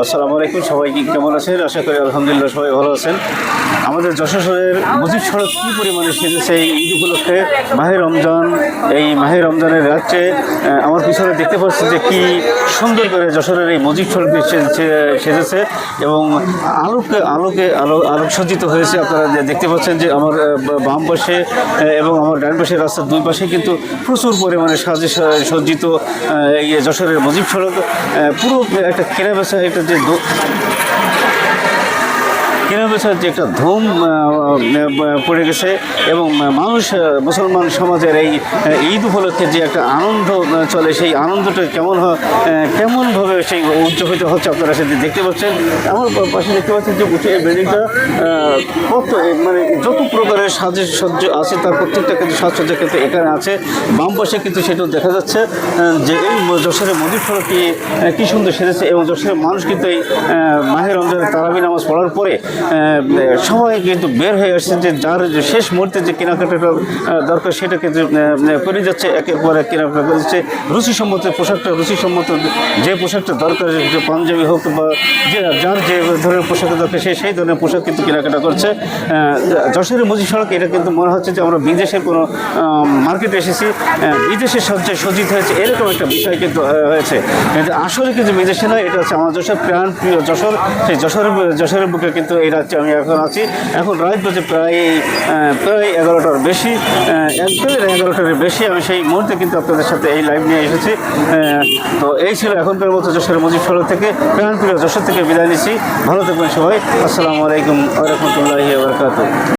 আসসালামু আলাইকুম, সবাই কেমন আছেন? আশা করি আলহামদুলিল্লাহ সবাই ভালো আছেন। আমাদের যশোর শহরের মসজিদ সড়ক কী পরিমাণে সেজেছে এই ঈদ উপলক্ষে মাহে রমজান। এই মাহে রমজানের রাত্রে আমার পিছনে দেখতে পাচ্ছি যে কি সুন্দর করে যশোরের এই মসজিদ সড়কটি সেজেছে এবং আলোকসজ্জিত হয়েছে। আপনারা দেখতে পাচ্ছেন যে আমার বাম পাশে এবং আমার ডান পাশে রাস্তার দুই পাশে কিন্তু প্রচুর পরিমাণে সজ্জিত এই যশোরের মসজিদ সড়ক। পুরো একটা কেনাবেচা, একটা যে কেনাবেচার যে একটা ধুম পড়ে গেছে এবং মানুষ, মুসলমান সমাজের এই ঈদ উপলক্ষে যে একটা আনন্দ চলে, সেই আনন্দটা কেমনভাবে সেই উদযাপিত হচ্ছে আপনারা সেটি দেখতে পাচ্ছেন। আমার পাশে দেখতে পাচ্ছেন যে উঠে এই বিল্ডিংটা কত মানে যত প্রকারের সাজসজ্জ আছে তার প্রত্যেকটা কিন্তু সাজসজ্জা কিন্তু এখানে আছে। বাম পাশে কিন্তু সেটাও দেখা যাচ্ছে যে এই যশোরের মসজিদ সড়কটি কী সুন্দর সেজেছে এবং যশোরের মানুষ কিন্তু এই মাহে রমজানের তারাবি নামাজ পড়ার পরে সবাই কিন্তু বের হয়ে আসছে যে যার শেষ মুহূর্তে যে কেনাকাটাটা দরকার সেটা কিন্তু করে যাচ্ছে, একের পর এক কেনাকাটা করে যাচ্ছে। রুচিসম্মত যে পোশাকটা দরকার, যে পাঞ্জাবি হোক বা যার যে ধরনের পোশাকের দরকার সেই ধরনের পোশাক কিন্তু কেনাকাটা করছে। যশোরের মসজিদ সড়ক, এটা কিন্তু মনে হচ্ছে যে আমরা বিদেশের কোনো মার্কেটে এসেছি, বিদেশের সজ্জায় সজ্জিত হয়েছে এরকম একটা বিষয় কিন্তু হয়েছে। কিন্তু আসলে কিন্তু বিদেশে নয়, এটা হচ্ছে আমার যশোর, প্রাণ প্রিয় যশোর। সেই যশোরের বুকে কিন্তু এই রাজ্যে আমি এখন আছি। এখন রাত বাজে প্রায় 11টার বেশি, প্রায় 11টার বেশি। আমি সেই মুহূর্তে কিন্তু আপনাদের সাথে এই লাইভ নিয়ে এসেছি। তো এই ছিল এখনকার মতো যশোরের মসজিদ সড়ক থেকে, প্রাণপ্রিয় যশোর থেকে বিদায় নিচ্ছি। ভালো থাকবেন সবাই। আসসালামু আলাইকুম ওয়া রাহমাতুল্লাহি ওয়া বারাকাতুহু।